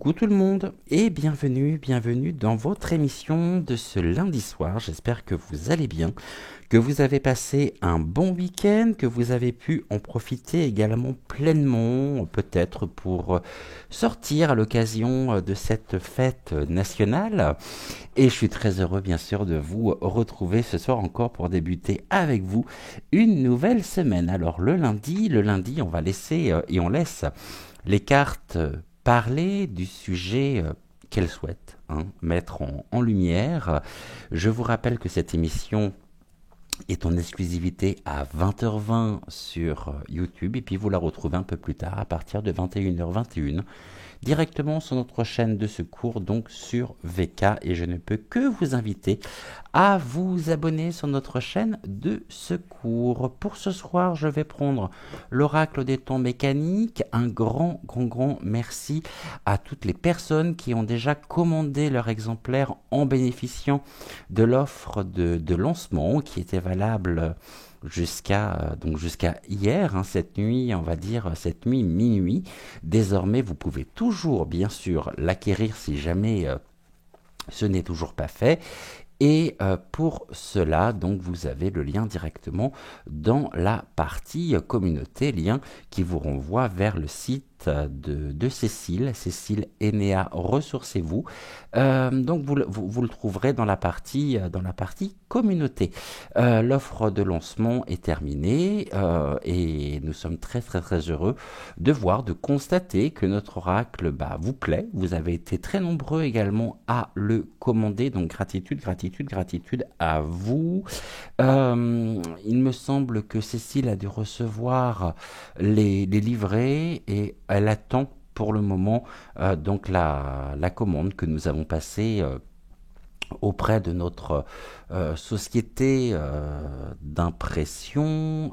Coucou tout le monde et bienvenue dans votre émission de ce lundi soir. J'espère que vous allez bien, que vous avez passé un bon week-end, que vous avez pu en profiter également pleinement, peut-être pour sortir à l'occasion de cette fête nationale. Et je suis très heureux bien sûr de vous retrouver ce soir encore pour débuter avec vous une nouvelle semaine. Alors le lundi, on va laisser et on laisse les cartes parler du sujet qu'elles souhaitent mettre en lumière. Je vous rappelle que cette émission est en exclusivité à 20h20 sur YouTube et puis vous la retrouvez un peu plus tard à partir de 21h21 directement sur notre chaîne de secours, donc sur VK, et je ne peux que vous inviter à vous abonner sur notre chaîne de secours. Pour ce soir, je vais prendre l'oracle des temps mécaniques. Un grand merci à toutes les personnes qui ont déjà commandé leur exemplaire en bénéficiant de l'offre de lancement qui était valable jusqu'à hier, cette nuit, on va dire cette nuit minuit. Désormais, vous pouvez toujours, bien sûr, l'acquérir si jamais ce n'est toujours pas fait. Et pour cela, donc, vous avez le lien directement dans la partie communauté, lien qui vous renvoie vers le site de Cécile Enea, ressourcez-vous. Donc vous le trouverez dans la partie communauté. L'offre de lancement est terminée et nous sommes très heureux de constater que notre oracle vous plaît. Vous avez été très nombreux également à le commander, donc gratitude à vous. Il me semble que Cécile a dû recevoir les livrets et elle attend pour le moment donc la commande que nous avons passée auprès de notre société d'impression.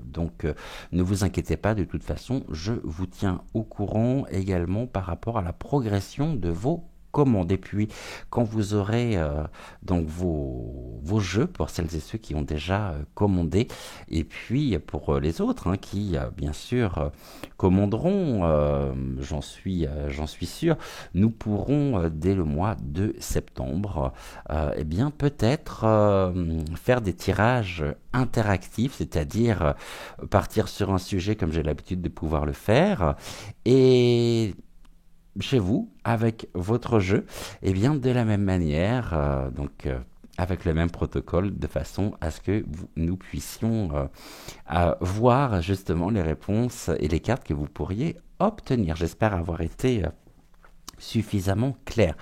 Donc ne vous inquiétez pas, de toute façon, je vous tiens au courant également par rapport à la progression de vos commandes. Et puis quand vous aurez donc vos jeux, pour celles et ceux qui ont déjà commandé, et puis pour les autres qui bien sûr commanderont, j'en suis sûr, nous pourrons dès le mois de septembre eh bien peut-être faire des tirages interactifs, c'est-à-dire partir sur un sujet comme j'ai l'habitude de pouvoir le faire, et chez vous, avec votre jeu, et bien de la même manière, avec le même protocole, de façon à ce que nous puissions voir justement les réponses et les cartes que vous pourriez obtenir. J'espère avoir été suffisamment clair.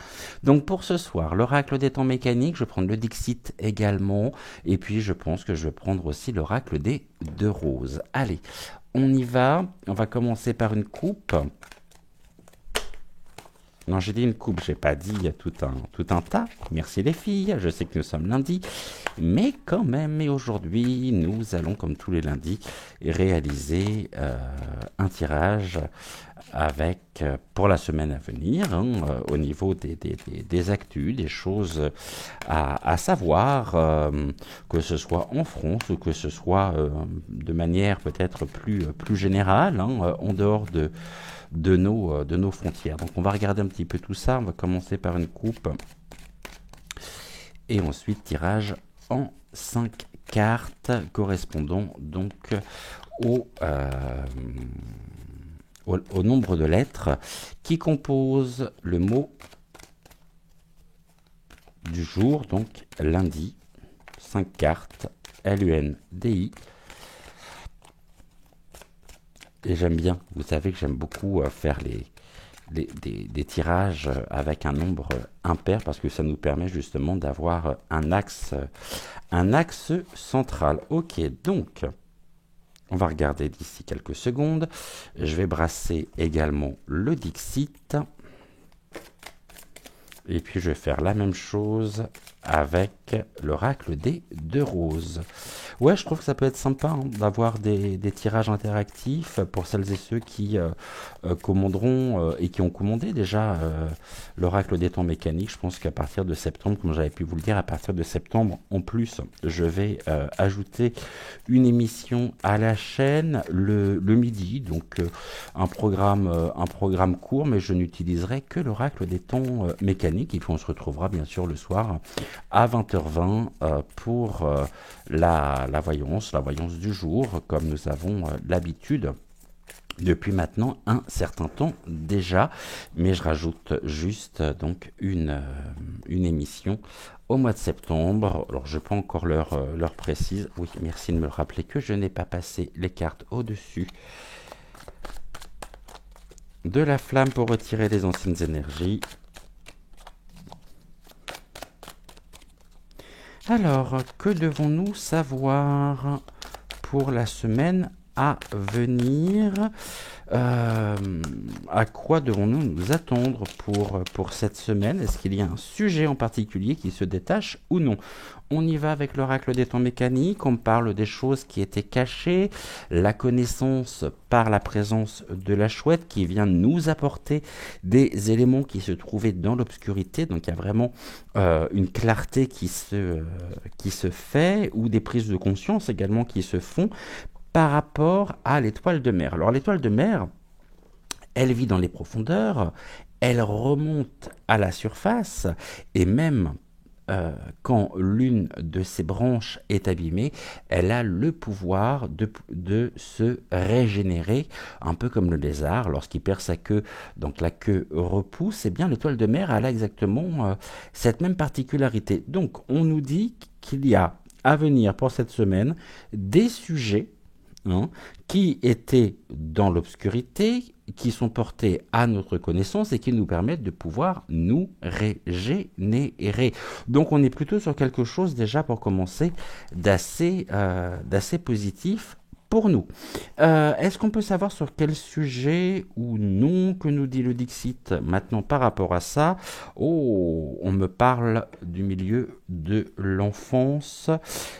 Donc pour ce soir, l'oracle des temps mécaniques, je vais prendre le Dixit également, et puis je pense que je vais prendre aussi l'oracle des deux roses. Allez, on y va. On va commencer par une coupe. Non, j'ai dit une coupe, j'ai pas dit tout un tas. Merci les filles, je sais que nous sommes lundi, mais quand même, et aujourd'hui, nous allons, comme tous les lundis, réaliser un tirage avec, pour la semaine à venir, au niveau des actus, des choses à savoir, que ce soit en France ou que ce soit de manière peut-être plus générale, en dehors de nos frontières. Donc on va regarder un petit peu tout ça. On va commencer par une coupe et ensuite tirage en 5 cartes correspondant donc au nombre de lettres qui composent le mot du jour, donc lundi. 5 cartes, LUNDI. Et j'aime bien, vous savez que j'aime beaucoup faire des tirages avec un nombre impair, parce que ça nous permet justement d'avoir un axe central. Ok, donc on va regarder d'ici quelques secondes. Je vais brasser également le Dixit. Et puis je vais faire la même chose avec l'oracle des deux roses. Ouais, je trouve que ça peut être sympa d'avoir des tirages interactifs pour celles et ceux qui commanderont et qui ont commandé déjà l'oracle des temps mécaniques. Je pense qu'à partir de septembre, comme j'avais pu vous le dire, à partir de septembre, en plus, je vais ajouter une émission à la chaîne le midi, donc un programme court, mais je n'utiliserai que l'oracle des temps mécaniques. Et puis on se retrouvera bien sûr le soir à 20h20 pour la voyance du jour, comme nous avons l'habitude depuis maintenant un certain temps déjà, mais je rajoute juste donc une émission au mois de septembre. Alors je prends encore l'heure précise. Oui, merci de me rappeler que je n'ai pas passé les cartes au-dessus de la flamme pour retirer les anciennes énergies. Alors, que devons-nous savoir pour la semaine à venir? À quoi devons-nous nous attendre pour cette semaine? Est-ce qu'il y a un sujet en particulier qui se détache ou non? On y va avec l'oracle des temps mécaniques, on parle des choses qui étaient cachées, la connaissance par la présence de la chouette qui vient nous apporter des éléments qui se trouvaient dans l'obscurité, donc il y a vraiment une clarté qui se fait, ou des prises de conscience également qui se font par rapport à l'étoile de mer. Alors l'étoile de mer, elle vit dans les profondeurs, elle remonte à la surface, et même quand l'une de ses branches est abîmée, elle a le pouvoir de se régénérer, un peu comme le lézard, lorsqu'il perd sa queue, donc la queue repousse, et bien l'étoile de mer, elle a exactement cette même particularité. Donc on nous dit qu'il y a à venir pour cette semaine des sujets qui étaient dans l'obscurité, qui sont portés à notre connaissance et qui nous permettent de pouvoir nous régénérer. Donc on est plutôt sur quelque chose déjà pour commencer d'assez positif pour nous. Est-ce qu'on peut savoir sur quel sujet ou non que nous dit le Dixit maintenant par rapport à ça? Oh, on me parle du milieu de l'enfance,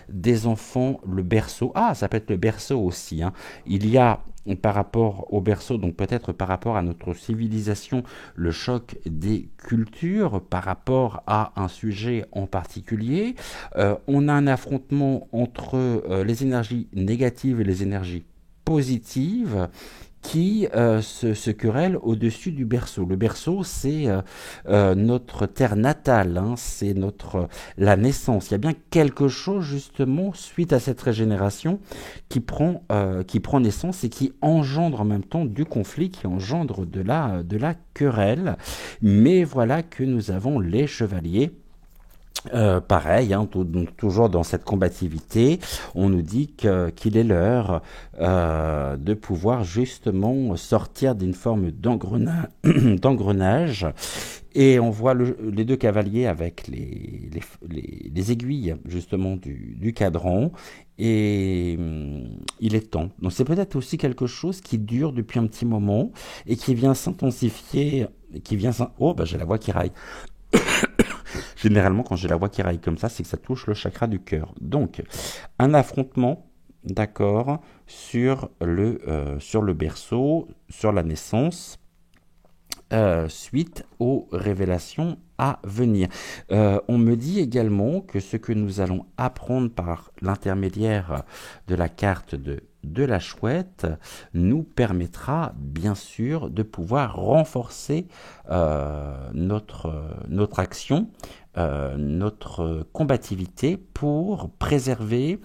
des enfants, le berceau. Ah, ça peut être le berceau aussi. Il y a par rapport au berceau, donc peut-être par rapport à notre civilisation, le choc des cultures par rapport à un sujet en particulier. On a un affrontement entre les énergies négatives et les énergies positives qui se querellent au-dessus du berceau. Le berceau, c'est notre terre natale, c'est la naissance. Il y a bien quelque chose justement suite à cette régénération qui prend naissance et qui engendre en même temps du conflit, qui engendre de la querelle. Mais voilà que nous avons les chevaliers. Pareil, toujours dans cette combativité, on nous dit qu'il est l'heure de pouvoir justement sortir d'une forme d'engrenage. Et on voit les deux cavaliers avec les aiguilles justement du cadran. Et il est temps. Donc c'est peut-être aussi quelque chose qui dure depuis un petit moment et qui vient s'intensifier, oh, j'ai la voix qui raille. Généralement, quand j'ai la voix qui raille comme ça, c'est que ça touche le chakra du cœur. Donc, un affrontement, d'accord, sur le berceau, sur la naissance, suite aux révélations à venir. On me dit également que ce que nous allons apprendre par l'intermédiaire de la carte de la chouette nous permettra bien sûr de pouvoir renforcer notre action, notre combativité pour préserver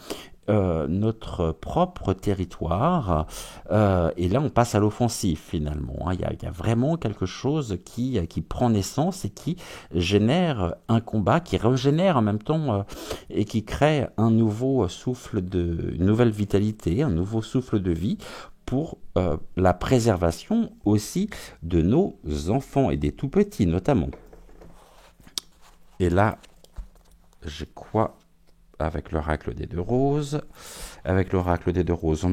notre propre territoire. Et là, on passe à l'offensive finalement. Il y a vraiment quelque chose qui prend naissance et qui génère un combat, qui régénère en même temps et qui crée un nouveau souffle une nouvelle vitalité, un nouveau souffle de vie pour la préservation aussi de nos enfants et des tout-petits notamment. Et là, je crois avec l'oracle des deux roses. Avec l'oracle des deux roses,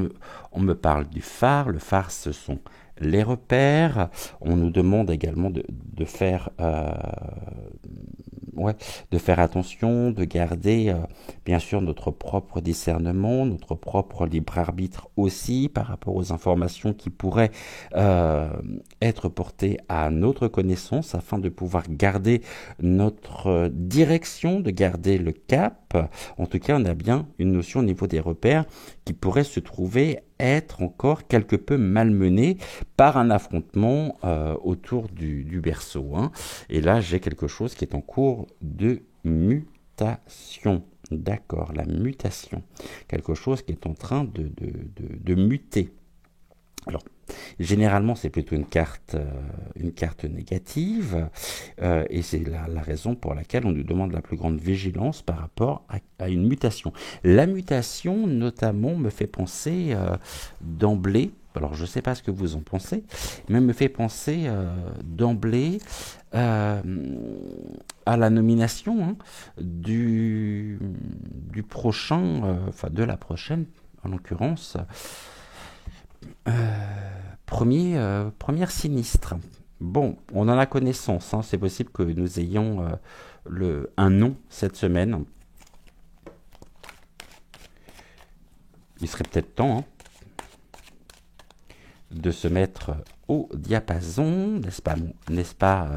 on me parle du phare. Le phare, ce sont les repères. On nous demande également de faire ouais, de faire attention, de garder bien sûr notre propre discernement, notre propre libre arbitre aussi par rapport aux informations qui pourraient euh, être portées à notre connaissance afin de pouvoir garder notre direction, de garder le cap. En tout cas, on a bien une notion au niveau des repères qui pourrait se trouver être encore quelque peu malmenée par un affrontement autour du berceau, hein. Et là, j'ai quelque chose qui est en cours de mutation. D'accord, la mutation. Quelque chose qui est en train de muter. Alors, généralement, c'est plutôt une carte négative, et c'est la raison pour laquelle on nous demande la plus grande vigilance par rapport à une mutation. La mutation, notamment, me fait penser d'emblée, alors je ne sais pas ce que vous en pensez, mais me fait penser d'emblée euh, à la nomination, hein, du prochain, enfin de la prochaine, en l'occurrence, première sinistre. Bon, on en a connaissance, hein. C'est possible que nous ayons un nom cette semaine. Il serait peut-être temps, hein, de se mettre au diapason, n'est-ce pas,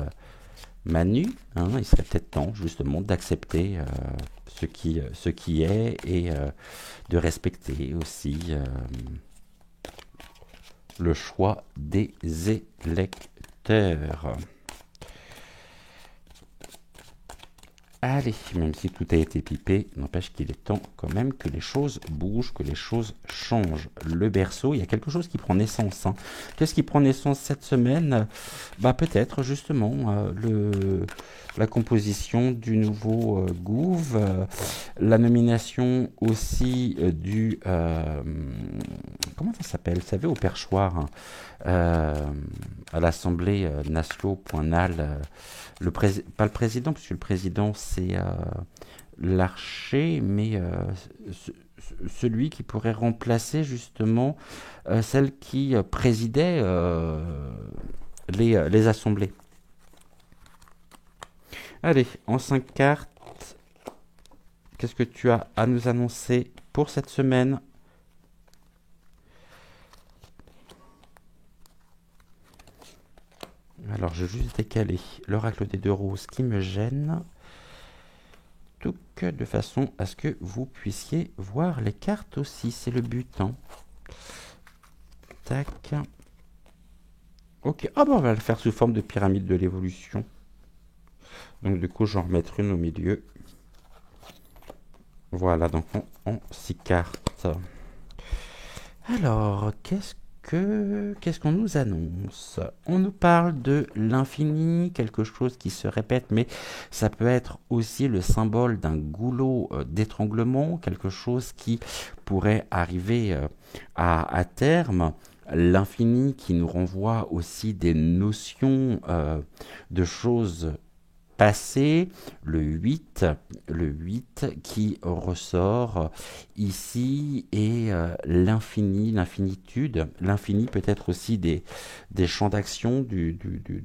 Manu, hein. Il serait peut-être temps justement d'accepter ce qui est et de respecter aussi le choix des électeurs. Allez, même si tout a été pipé, n'empêche qu'il est temps quand même que les choses bougent, que les choses changent. Le berceau, il y a quelque chose qui prend naissance, hein. Qu'est-ce qui prend naissance cette semaine? Bah peut-être justement la composition du nouveau gouv, la nomination aussi comment ça s'appelle? Vous savez, au perchoir, hein, à l'Assemblée nationale. Pas le président, puisque le président c'est Larcher, mais celui qui pourrait remplacer justement celle qui présidait les assemblées. Allez, en 5 cartes, qu'est-ce que tu as à nous annoncer pour cette semaine? Alors, je vais juste décaler l'oracle des deux roses qui me gêne, tout que de façon à ce que vous puissiez voir les cartes aussi. C'est le but, hein. Tac. Ok. Ah bon, on va le faire sous forme de pyramide de l'évolution. Donc, du coup, j'en remettrai une au milieu. Voilà, donc en 6 cartes. Alors, qu'est-ce qu'on nous annonce? On nous parle de l'infini, quelque chose qui se répète, mais ça peut être aussi le symbole d'un goulot d'étranglement, quelque chose qui pourrait arriver à terme. L'infini qui nous renvoie aussi des notions de choses passées, le 8 qui ressort ici, et l'infini, l'infinitude, l'infini peut-être aussi des champs d'action, du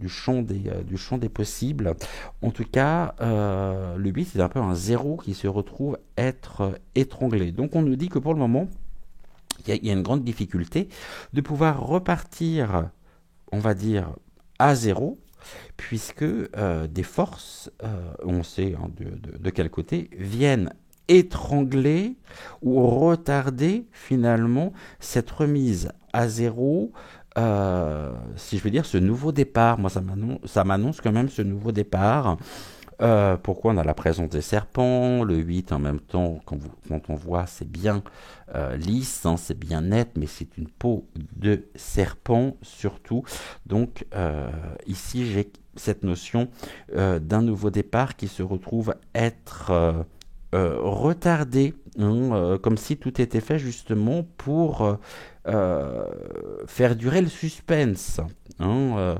champ des possibles. En tout cas, le 8 c'est un peu un zéro qui se retrouve être étranglé. Donc on nous dit que pour le moment, il y a une grande difficulté de pouvoir repartir, on va dire, à zéro, puisque des forces, on sait hein, de quel côté, viennent étrangler ou retarder finalement cette remise à zéro, si je veux dire ce nouveau départ. Moi, ça m'annonce quand même ce nouveau départ. Pourquoi on a la présence des serpents, le 8 en même temps, quand on voit, c'est bien lisse, hein, c'est bien net, mais c'est une peau de serpent surtout. Donc ici, j'ai cette notion d'un nouveau départ qui se retrouve être retardé, hein, comme si tout était fait justement pour faire durer le suspense, hein,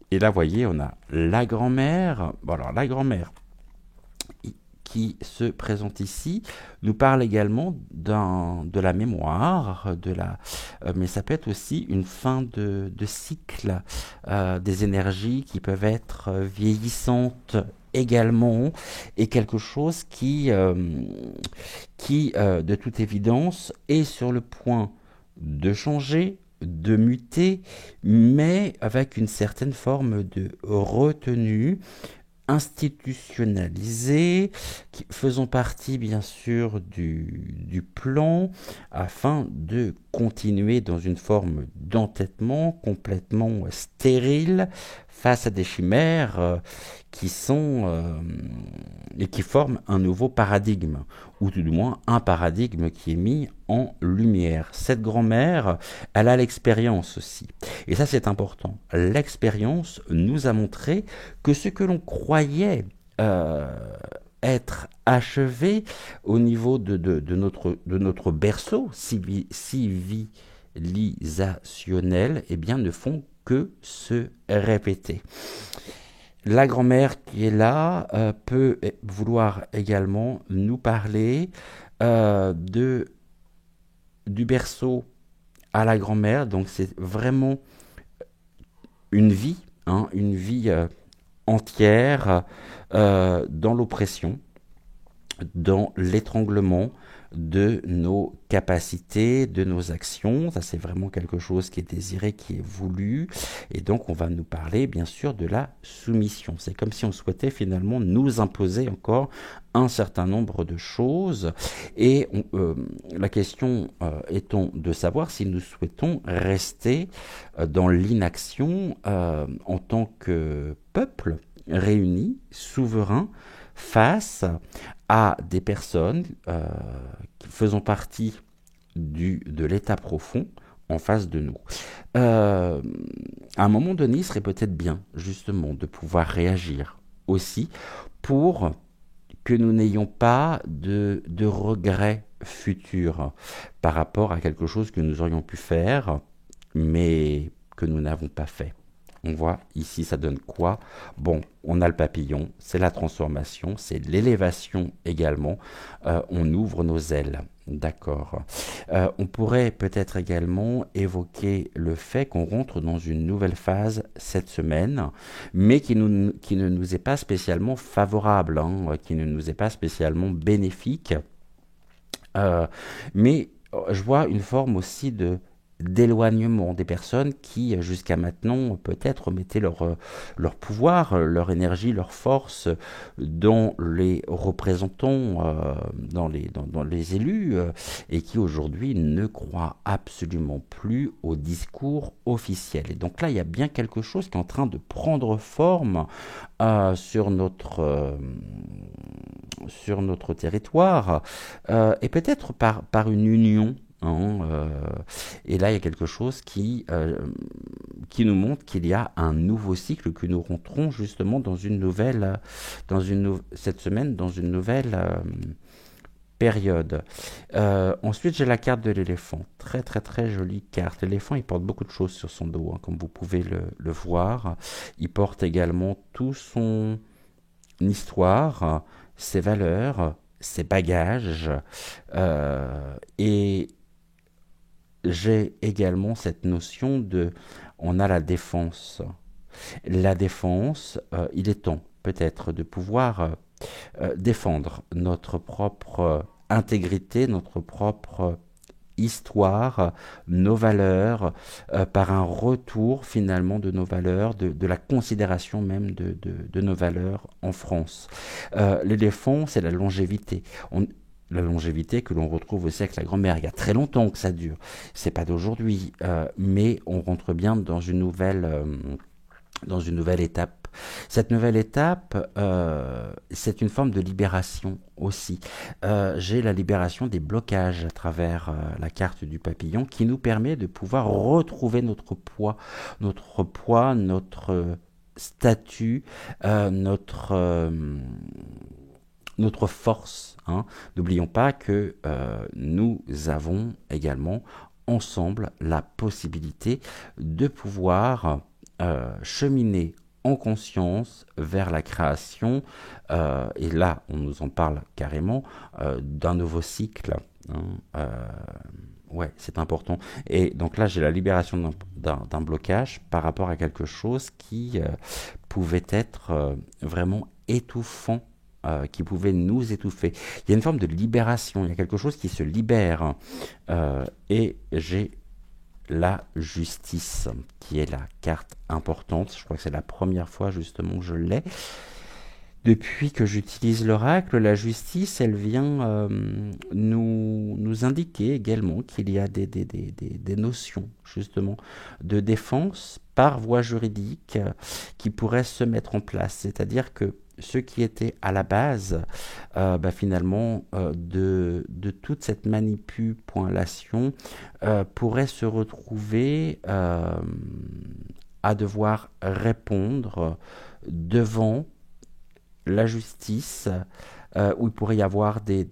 et là, vous voyez, on a la grand-mère. Bon, alors, la grand-mère qui se présente ici nous parle également de la mémoire, mais ça peut être aussi une fin de cycle, des énergies qui peuvent être vieillissantes également, et quelque chose qui, de toute évidence, est sur le point de changer, de muter, mais avec une certaine forme de retenue institutionnalisée, faisant partie bien sûr du plan, afin de continuer dans une forme d'entêtement complètement stérile face à des chimères qui sont et qui forment un nouveau paradigme, ou tout du moins un paradigme qui est mis en lumière. Cette grand-mère, elle a l'expérience aussi. Et ça, c'est important. L'expérience nous a montré que ce que l'on croyait être achevé au niveau de notre berceau civilisationnel, eh bien, ne font que se répéter. La grand-mère qui est là peut vouloir également nous parler du berceau à la grand-mère. Donc c'est vraiment une vie, hein, une vie entière dans l'oppression, dans l'étranglement de nos capacités, de nos actions. Ça, c'est vraiment quelque chose qui est désiré, qui est voulu. Et donc, on va nous parler, bien sûr, de la soumission. C'est comme si on souhaitait finalement nous imposer encore un certain nombre de choses. Et la question étant de savoir si nous souhaitons rester dans l'inaction en tant que peuple réuni, souverain, face à des personnes faisant partie de l'état profond en face de nous. À un moment donné, il serait peut-être bien, justement, de pouvoir réagir aussi pour que nous n'ayons pas de regrets futurs par rapport à quelque chose que nous aurions pu faire, mais que nous n'avons pas fait. On voit ici, ça donne quoi? Bon, on a le papillon, c'est la transformation, c'est l'élévation également. On ouvre nos ailes, d'accord. On pourrait peut-être également évoquer le fait qu'on rentre dans une nouvelle phase cette semaine, mais qui ne nous est pas spécialement favorable, hein, qui ne nous est pas spécialement bénéfique. Mais je vois une forme aussi d'éloignement des personnes qui, jusqu'à maintenant, peut-être mettaient leur pouvoir, leur énergie, leur force dans les représentants, dans les élus, et qui aujourd'hui ne croient absolument plus au discours officiel. Et donc là, il y a bien quelque chose qui est en train de prendre forme sur notre territoire, et peut-être par une union. Hein, et là, il y a quelque chose qui nous montre qu'il y a un nouveau cycle, que nous rentrons justement dans une nouvelle, cette semaine, dans une nouvelle période. Ensuite, j'ai la carte de l'éléphant. Très, très, très jolie carte. L'éléphant, il porte beaucoup de choses sur son dos, hein, comme vous pouvez le voir. Il porte également tout son histoire, ses valeurs, ses bagages, et j'ai également cette notion on a la défense. La défense, il est temps peut-être de pouvoir défendre notre propre intégrité, notre propre histoire, nos valeurs, par un retour finalement de nos valeurs, de la considération même de nos valeurs en France. L'éléphant, c'est la longévité. La longévité que l'on retrouve aussi avec la grand-mère. Il y a très longtemps que ça dure. C'est pas d'aujourd'hui, mais on rentre bien dans une nouvelle étape. Cette nouvelle étape, c'est une forme de libération aussi. J'ai la libération des blocages à travers la carte du papillon, qui nous permet de pouvoir retrouver notre poids, notre statut, notre force. Hein. N'oublions pas que nous avons également ensemble la possibilité de pouvoir cheminer en conscience vers la création, et là on nous en parle carrément, d'un nouveau cycle, hein, ouais, c'est important. Et donc là j'ai la libération d'un blocage par rapport à quelque chose qui pouvait être vraiment étouffant, qui pouvait nous étouffer. Il y a une forme de libération, il y a quelque chose qui se libère. Et j'ai la justice, qui est la carte importante. Je crois que c'est la première fois justement que je l'ai. Depuis que j'utilise l'oracle, la justice, elle vient nous indiquer également qu'il y a des notions justement de défense par voie juridique qui pourraient se mettre en place. C'est-à-dire que ce qui était à la base, finalement, de toute cette manipulation pourrait se retrouver à devoir répondre devant la justice, où il pourrait y avoir des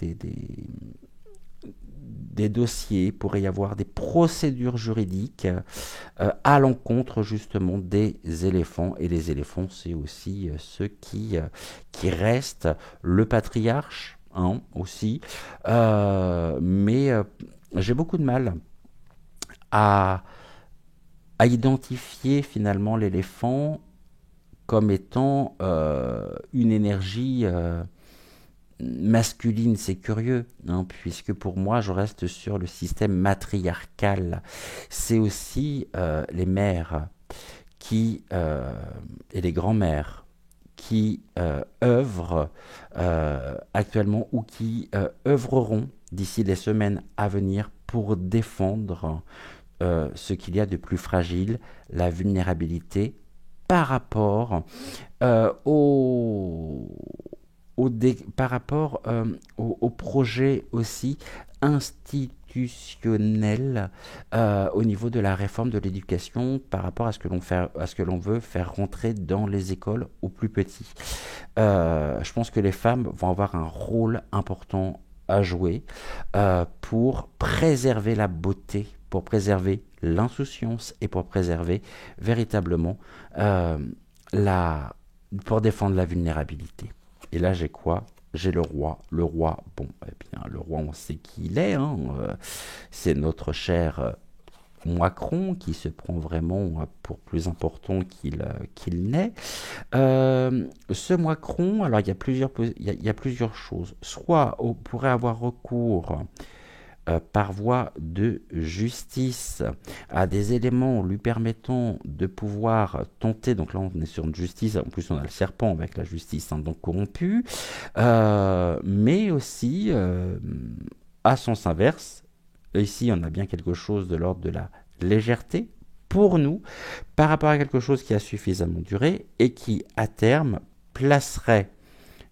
dossiers, il pourrait y avoir des procédures juridiques à l'encontre justement des éléphants. Et les éléphants, c'est aussi ceux qui restent le patriarche, hein, aussi. Mais j'ai beaucoup de mal à, à identifier finalement l'éléphant comme étant une énergie masculine. C'est curieux, hein, puisque pour moi, je reste sur le système matriarcal. C'est aussi les mères et les grands-mères qui œuvrent actuellement ou qui œuvreront d'ici les semaines à venir pour défendre ce qu'il y a de plus fragile, la vulnérabilité, par rapport par rapport au projet aussi institutionnel au niveau de la réforme de l'éducation par rapport à ce que l'on veut faire rentrer dans les écoles aux plus petits. Je pense que les femmes vont avoir un rôle important à jouer pour préserver la beauté, pour préserver l'insouciance et pour préserver véritablement pour défendre la vulnérabilité. Et là, j'ai quoi? J'ai le roi. Le roi, bon, eh bien, le roi, on sait qui il est, hein, c'est notre cher Macron qui se prend vraiment pour plus important qu'il n'est. Ce Macron, alors il y a plusieurs choses. Soit on pourrait avoir recours par voie de justice à des éléments lui permettant de pouvoir tenter, donc là on est sur une justice, en plus on a le serpent avec la justice, hein, donc corrompue, mais aussi à sens inverse, ici on a bien quelque chose de l'ordre de la légèreté pour nous par rapport à quelque chose qui a suffisamment duré et qui à terme placerait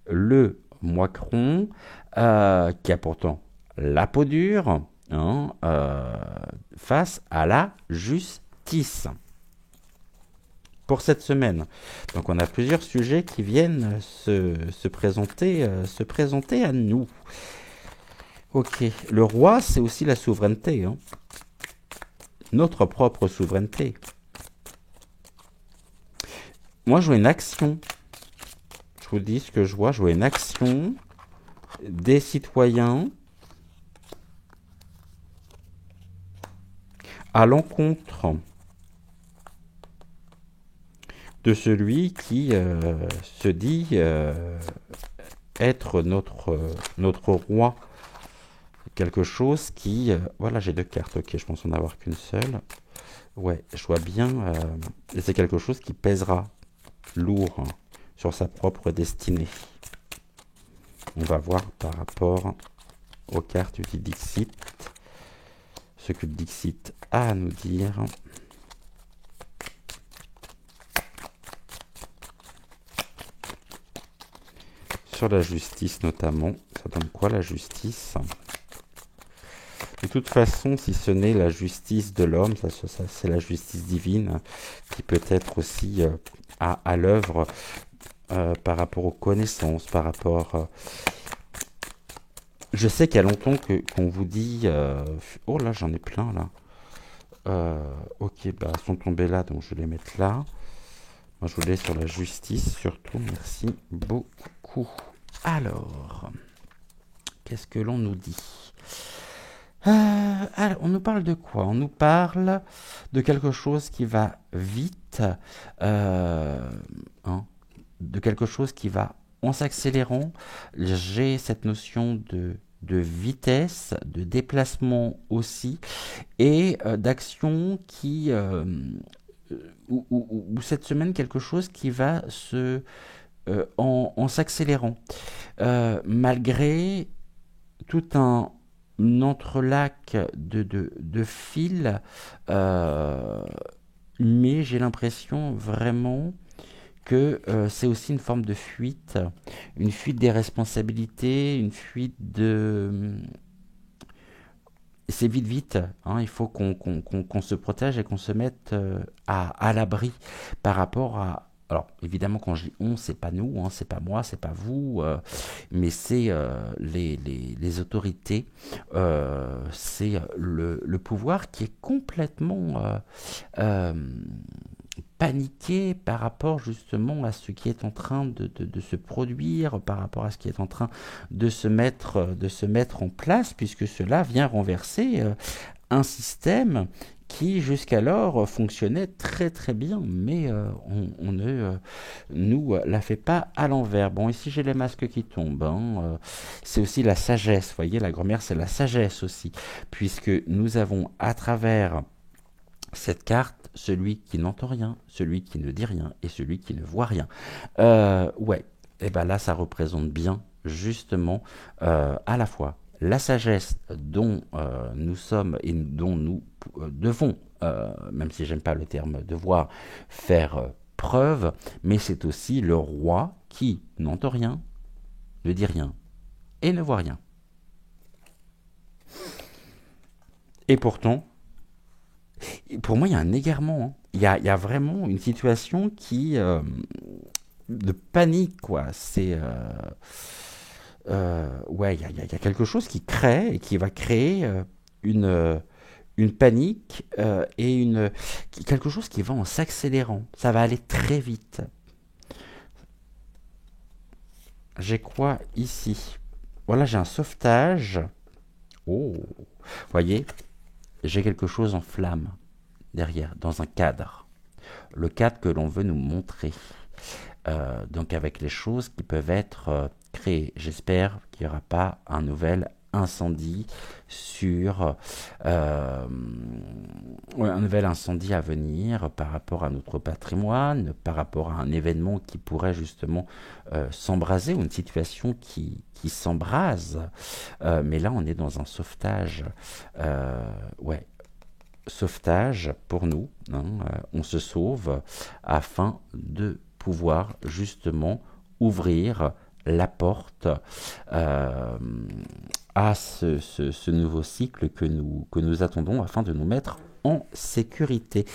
le Macron, qui a pourtant la peau dure, hein, face à la justice pour cette semaine. Donc on a plusieurs sujets qui viennent se présenter à nous. Ok, le roi, c'est aussi la souveraineté, hein. Notre propre souveraineté. Moi, je vois une action. Je vous dis ce que je vois. Je vois une action des citoyens à l'encontre de celui qui se dit être notre roi. Quelque chose qui... voilà, j'ai deux cartes, ok, je pense en avoir qu'une seule. Ouais, je vois bien... et c'est quelque chose qui pèsera lourd, hein, sur sa propre destinée. On va voir par rapport aux cartes du Dixit ce que le Dixit a à nous dire. Sur la justice notamment. Ça donne quoi la justice ? De toute façon, si ce n'est la justice de l'homme, ça c'est la justice divine qui peut être aussi à l'œuvre par rapport aux connaissances, par rapport... Je sais qu'il y a longtemps qu'on vous dit... oh là, j'en ai plein là. Ok, bah elles sont tombées là, donc je vais les mettre là. Moi, je voulais sur la justice surtout. Merci beaucoup. Alors, qu'est-ce que l'on nous dit? Alors, on nous parle de quoi? On nous parle de quelque chose qui va vite, euh, hein, de quelque chose qui va en s'accélérant. J'ai cette notion de vitesse, de déplacement aussi, et d'action qui, ou cette semaine, quelque chose qui va en s'accélérant, malgré tout un entrelac de fils, euh, mais j'ai l'impression vraiment que c'est aussi une forme de fuite, une fuite des responsabilités, une fuite de... C'est vite, vite, hein, il faut qu'on se protège et qu'on se mette à l'abri par rapport à... Alors, évidemment, quand je dis on, c'est pas nous, hein, c'est pas moi, c'est pas vous, mais c'est les autorités, c'est le pouvoir qui est complètement euh, paniqué par rapport justement à ce qui est en train de se produire, par rapport à ce qui est en train de se mettre en place, puisque cela vient renverser un système qui jusqu'alors fonctionnait très très bien, mais on ne nous la fait pas à l'envers. Bon, ici j'ai les masques qui tombent, hein, c'est aussi la sagesse, vous voyez, la grand-mère c'est la sagesse aussi, puisque nous avons à travers cette carte, celui qui n'entend rien, celui qui ne dit rien et celui qui ne voit rien. Ouais, et ben là, ça représente bien, justement, à la fois la sagesse dont nous sommes et dont nous devons, même si j'aime pas le terme devoir, faire preuve, mais c'est aussi le roi qui n'entend rien, ne dit rien et ne voit rien. Et pourtant, pour moi, il y a un égarement, hein. Il y a vraiment une situation qui de panique, quoi. C'est ouais, il y a quelque chose qui crée et qui va créer une une panique et quelque chose qui va en s'accélérant. Ça va aller très vite. J'ai quoi ici? Voilà, j'ai un sauvetage. Oh, vous voyez, j'ai quelque chose en flamme derrière, dans un cadre. Le cadre que l'on veut nous montrer. Donc avec les choses qui peuvent être créées. J'espère qu'il n'y aura pas un nouvel incendie sur ouais, un nouvel incendie à venir par rapport à notre patrimoine, par rapport à un événement qui pourrait justement s'embraser ou une situation qui s'embrase. Mais là, on est dans un sauvetage. Ouais, sauvetage pour nous, hein, on se sauve afin de pouvoir justement ouvrir la porte à ce nouveau cycle que nous attendons afin de nous mettre en sécurité.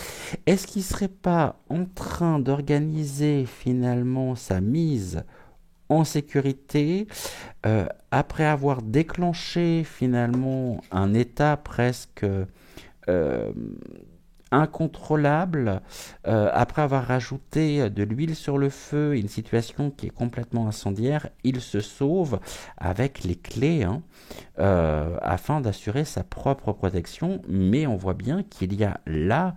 Est-ce qu'il ne serait pas en train d'organiser finalement sa mise en sécurité après avoir déclenché finalement un état presque euh, incontrôlable, après avoir rajouté de l'huile sur le feu et une situation qui est complètement incendiaire, il se sauve avec les clés, hein, afin d'assurer sa propre protection. Mais on voit bien qu'il y a là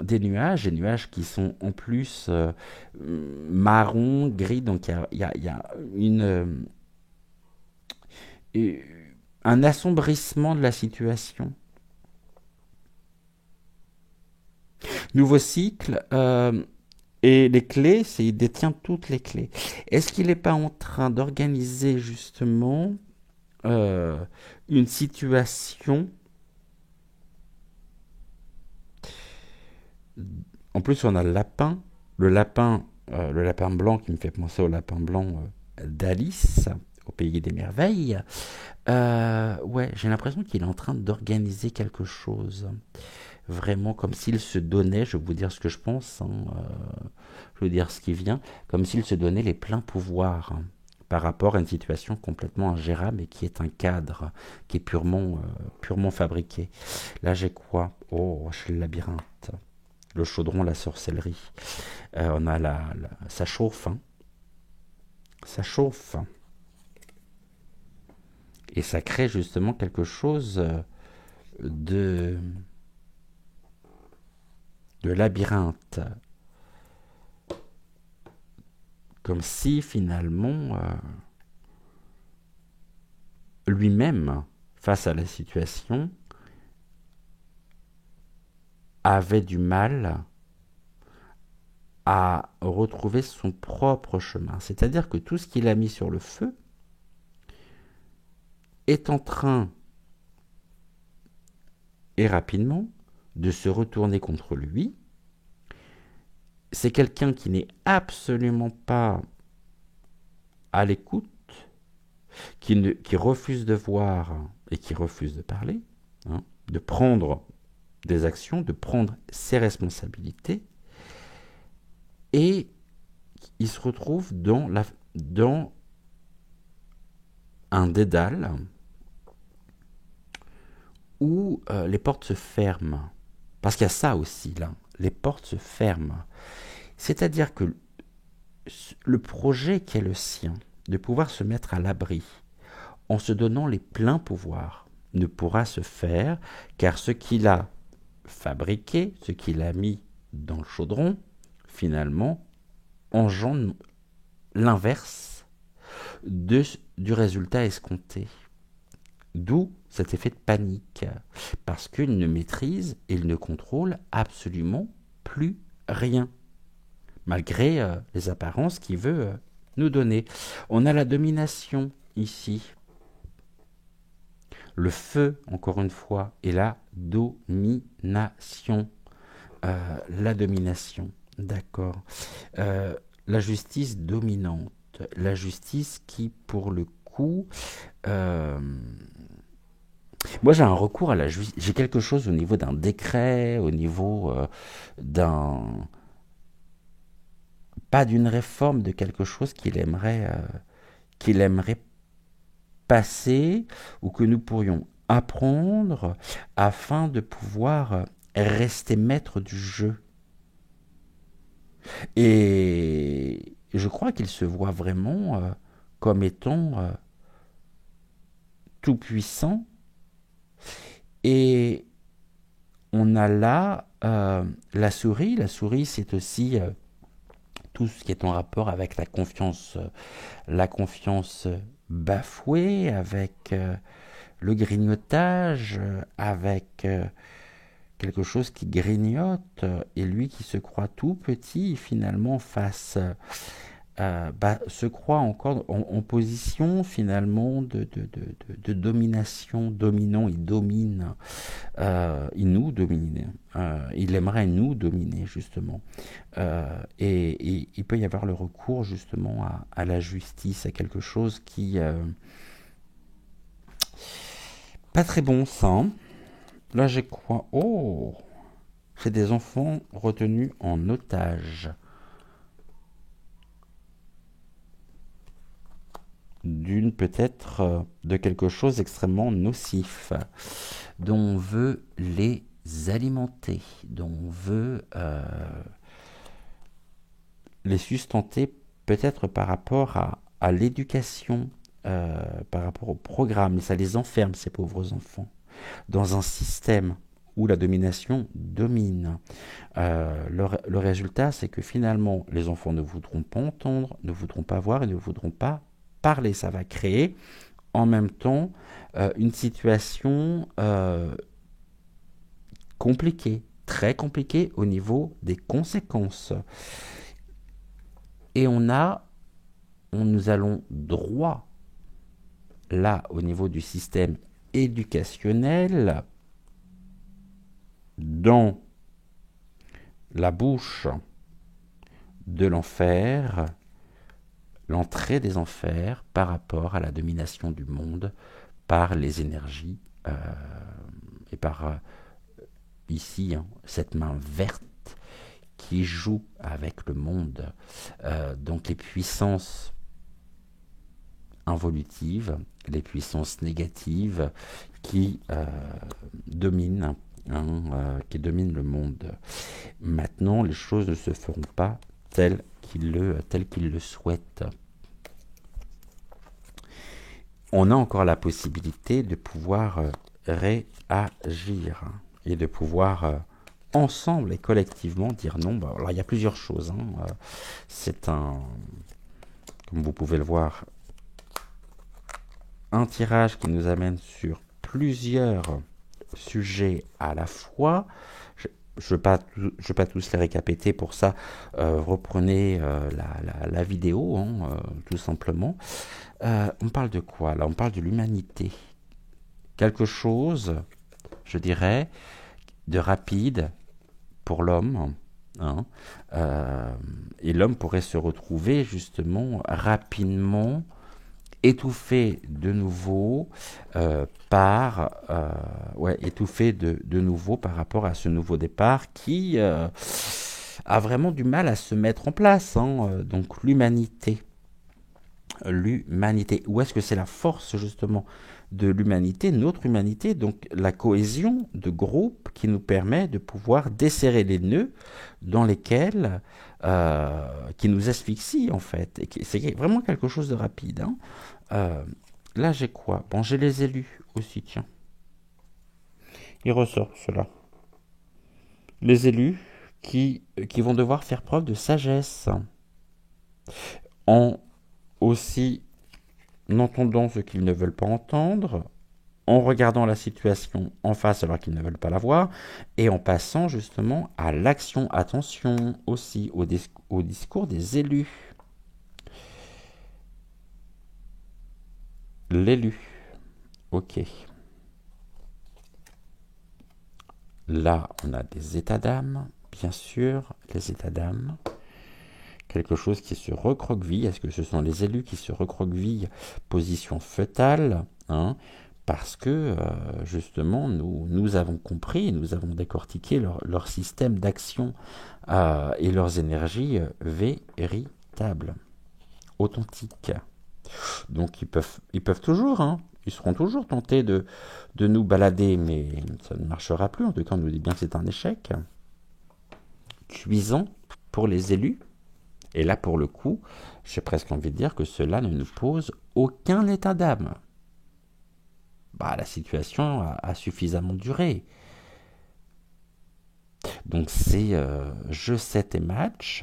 des nuages qui sont en plus marron, gris, donc il y a euh, un assombrissement de la situation. Nouveau cycle, et les clés, c'est il détient toutes les clés. Est-ce qu'il n'est pas en train d'organiser justement euh, une situation? En plus, on a le lapin blanc qui me fait penser au lapin blanc d'Alice, au pays des merveilles. Ouais, j'ai l'impression qu'il est en train d'organiser quelque chose. Vraiment comme s'il se donnait, je vais vous dire ce que je pense, hein, je vais vous dire ce qui vient, comme s'il se donnait les pleins pouvoirs, hein, par rapport à une situation complètement ingérable et qui est un cadre, qui est purement fabriqué. Là j'ai quoi? Oh, j'ai le labyrinthe. le chaudron, la sorcellerie. On a ça chauffe, hein. Ça chauffe. Et ça crée justement quelque chose de, de labyrinthe. Comme si finalement, lui-même, face à la situation, avait du mal à retrouver son propre chemin. C'est-à-dire que tout ce qu'il a mis sur le feu est en train, et rapidement, de se retourner contre lui. C'est quelqu'un qui n'est absolument pas à l'écoute, qui refuse de voir et qui refuse de parler, hein, de prendre des actions, de prendre ses responsabilités, et il se retrouve dans un dédale où les portes se ferment. Parce qu'il y a ça aussi, là. Les portes se ferment. C'est-à-dire que le projet qui est le sien, de pouvoir se mettre à l'abri, en se donnant les pleins pouvoirs, ne pourra se faire, car ce qu'il a fabriqué, ce qu'il a mis dans le chaudron, finalement, engendre l'inverse du résultat escompté. D'où cet effet de panique, parce qu'il ne maîtrise et il ne contrôle absolument plus rien, malgré les apparences qu'il veut nous donner. On a la domination ici. Le feu, encore une fois, et la domination. La domination, d'accord. La justice dominante. La justice qui, pour le coup... moi, j'ai un recours à la justice. J'ai quelque chose au niveau d'un décret, au niveau d'un... Pas d'une réforme, de quelque chose qu'il aimerait passer ou que nous pourrions apprendre afin de pouvoir rester maître du jeu. Et je crois qu'il se voit vraiment comme étant tout puissant. Et on a là la souris. La souris, c'est aussi tout ce qui est en rapport avec la confiance bafouée, avec le grignotage, avec quelque chose qui grignote, et lui qui se croit tout petit, finalement se croit encore en position finalement de domination, dominant, il domine, il nous domine, il aimerait nous dominer justement, et il peut y avoir le recours justement à la justice, à quelque chose qui pas très bon ça. Là j'ai quoi? Oh, c'est des enfants retenus en otage d'une peut-être de quelque chose d'extrêmement nocif, dont on veut les alimenter, dont on veut les sustenter peut-être par rapport à l'éducation, par rapport au programme, et ça les enferme, ces pauvres enfants, dans un système où la domination domine. Le résultat, c'est que finalement, les enfants ne voudront pas entendre, ne voudront pas voir et ne voudront pas parler. Ça va créer en même temps une situation compliquée, très compliquée au niveau des conséquences. Et nous allons droit là au niveau du système éducationnel, dans la bouche de l'enfer, l'entrée des enfers par rapport à la domination du monde par les énergies et par ici cette main verte qui joue avec le monde. Donc les puissances involutives, les puissances négatives qui dominent qui domine le monde. Maintenant, les choses ne se feront pas telles qu'il le souhaite. On a encore la possibilité de pouvoir réagir et de pouvoir ensemble et collectivement dire non. Bah, alors, il y a plusieurs choses. C'est comme vous pouvez le voir, un tirage qui nous amène sur plusieurs sujets à la fois. Je ne vais pas tous les récapiter, pour ça reprenez la vidéo, tout simplement. On parle de quoi là? On parle de l'humanité. Quelque chose, je dirais, de rapide pour l'homme. Et l'homme pourrait se retrouver justement rapidement étouffé de nouveau étouffé de nouveau par rapport à ce nouveau départ qui a vraiment du mal à se mettre en place. Donc l'humanité. Où est-ce que c'est la force justement de l'humanité, notre humanité, donc la cohésion de groupe qui nous permet de pouvoir desserrer les nœuds dans lesquels qui nous asphyxient en fait. Et c'est vraiment quelque chose de rapide. Là j'ai quoi? Bon, j'ai les élus aussi, tiens. Il ressort cela. Les élus qui vont devoir faire preuve de sagesse en aussi entendant ce qu'ils ne veulent pas entendre, en regardant la situation en face alors qu'ils ne veulent pas la voir, et en passant justement à l'action. Attention aussi au discours des élus. L'élu. Ok. Là, on a des états d'âme, bien sûr, les états d'âme. Quelque chose qui se recroqueville. Est-ce que ce sont les élus qui se recroquevillent position fœtale, parce que justement nous avons compris, nous avons décortiqué leur système d'action et leurs énergies véritables, authentiques. Donc ils peuvent toujours, ils seront toujours tentés de nous balader, mais ça ne marchera plus. En tout cas, on nous dit bien que c'est un échec cuisant pour les élus. Et là, pour le coup, j'ai presque envie de dire que cela ne nous pose aucun état d'âme. La situation a suffisamment duré. Donc c'est jeu 7 et match.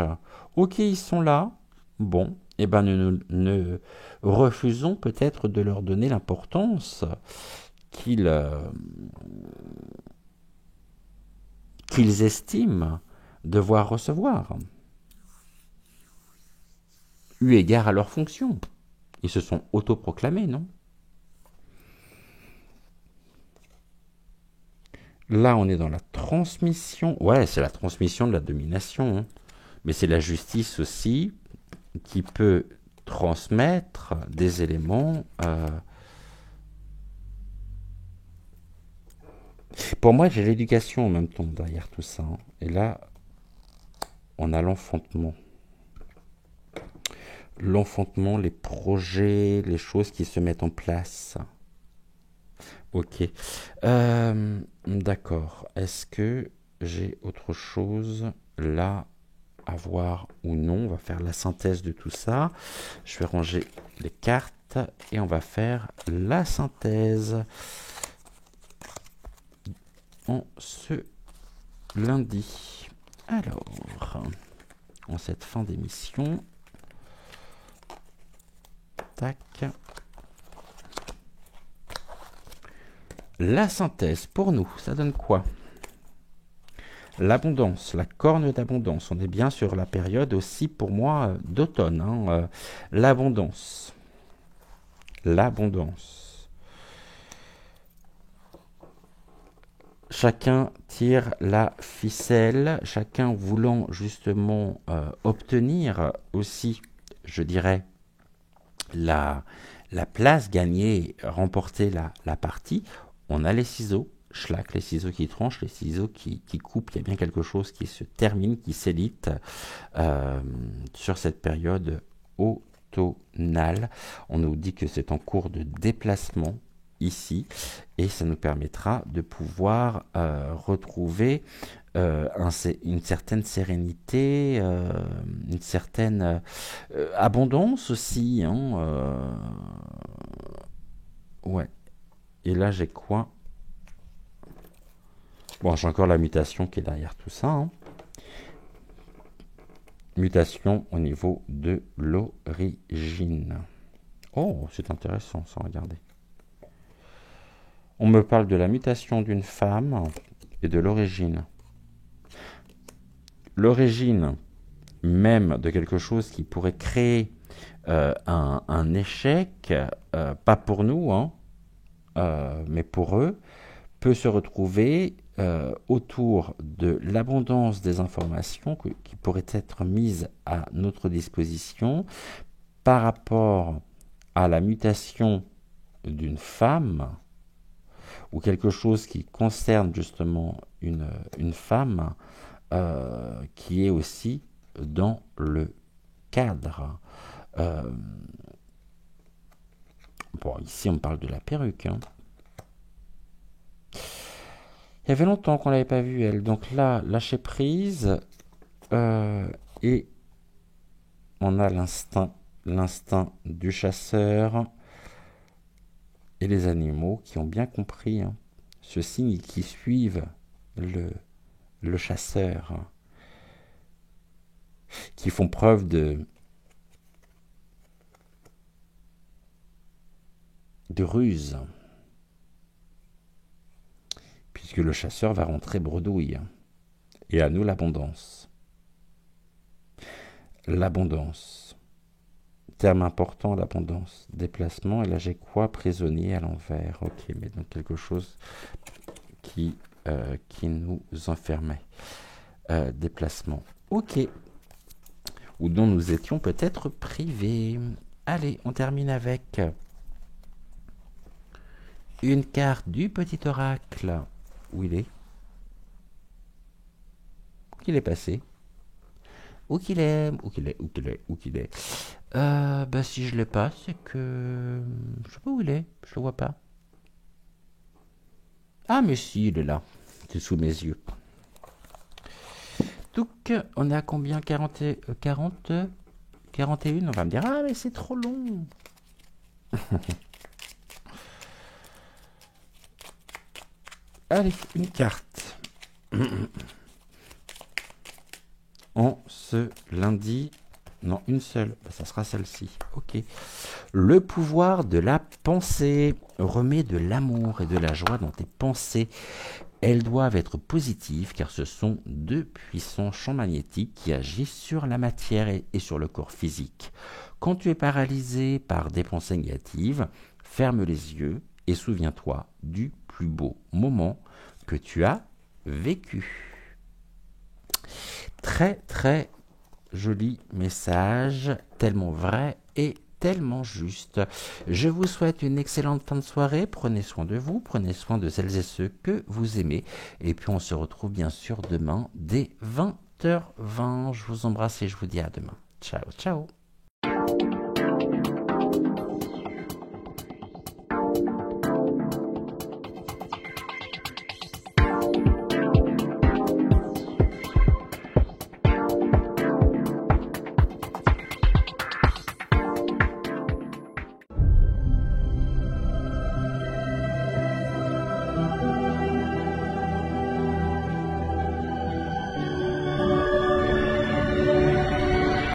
Ok, ils sont là. Bon, ne refusons peut-être de leur donner l'importance qu'ils estiment devoir recevoir. Eu égard à leur fonction. Ils se sont autoproclamés, non? Là, on est dans la transmission. Ouais, c'est la transmission de la domination. Mais c'est la justice aussi qui peut transmettre des éléments. Pour moi, j'ai l'éducation en même temps derrière tout ça. Et là, on a l'enfantement. L'enfantement, les projets, les choses qui se mettent en place. Ok. D'accord. Est-ce que j'ai autre chose là à voir ou non? On va faire la synthèse de tout ça. Je vais ranger les cartes et on va faire la synthèse en ce lundi. Alors, en cette fin d'émission, tac. La synthèse, pour nous, ça donne quoi? L'abondance, la corne d'abondance. On est bien sur la période aussi, pour moi, d'automne. L'abondance. L'abondance. Chacun tire la ficelle, chacun voulant justement obtenir aussi, je dirais, la place, gagner, remporter la partie. On a les ciseaux, schlac, les ciseaux qui tranchent, les ciseaux qui coupent. Il y a bien quelque chose qui se termine, qui s'élite sur cette période automnale. On nous dit que c'est en cours de déplacement. ici, et ça nous permettra de pouvoir retrouver une certaine sérénité, une certaine abondance aussi. Hein, ouais. Et là, j'ai quoi? Bon, j'ai encore la mutation qui est derrière tout ça. Hein. Mutation au niveau de l'origine. Oh, c'est intéressant ça, regardez. On me parle de la mutation d'une femme et de l'origine. L'origine même de quelque chose qui pourrait créer un échec, pas pour nous, hein, mais pour eux, peut se retrouver autour de l'abondance des informations qui pourraient être mises à notre disposition par rapport à la mutation d'une femme ou quelque chose qui concerne justement une femme qui est aussi dans le cadre. Bon, ici on parle de la perruque. Hein. Il y avait longtemps qu'on l'avait pas vue, elle. Donc là, lâcher prise. Et on a l'instinct du chasseur et les animaux qui ont bien compris ce signe et qui suivent le chasseur, qui font preuve de ruse, puisque le chasseur va rentrer bredouille. Et à nous l'abondance. L'abondance. Terme important, l'abondance. Déplacement, et là j'ai quoi? Prisonnier à l'envers. Ok, mais donc quelque chose qui nous enfermait. Déplacement. Ok. Ou dont nous étions peut-être privés. Allez, on termine avec une carte du petit oracle. Où il est? Où qu'il est passé? Où qu'il est? Où qu'il est? Où qu'il est? Où qu'il est? Bah si je l'ai pas, c'est que je sais pas où il est. Je le vois pas. Ah mais si, il est là. C'est sous mes yeux. Donc on est à combien? 40, 41. On va me dire ah mais c'est trop long. Allez, une carte. En ce lundi. Non, une seule. Ça sera celle-ci. Ok. Le pouvoir de la pensée. Remets de l'amour et de la joie dans tes pensées. Elles doivent être positives car ce sont deux puissants champs magnétiques qui agissent sur la matière et sur le corps physique. Quand tu es paralysé par des pensées négatives, ferme les yeux et souviens-toi du plus beau moment que tu as vécu. Très très joli message, tellement vrai et tellement juste. Je vous souhaite une excellente fin de soirée. Prenez soin de vous, prenez soin de celles et ceux que vous aimez. Et puis on se retrouve bien sûr demain dès 20h20. Je vous embrasse et je vous dis à demain. Ciao, ciao.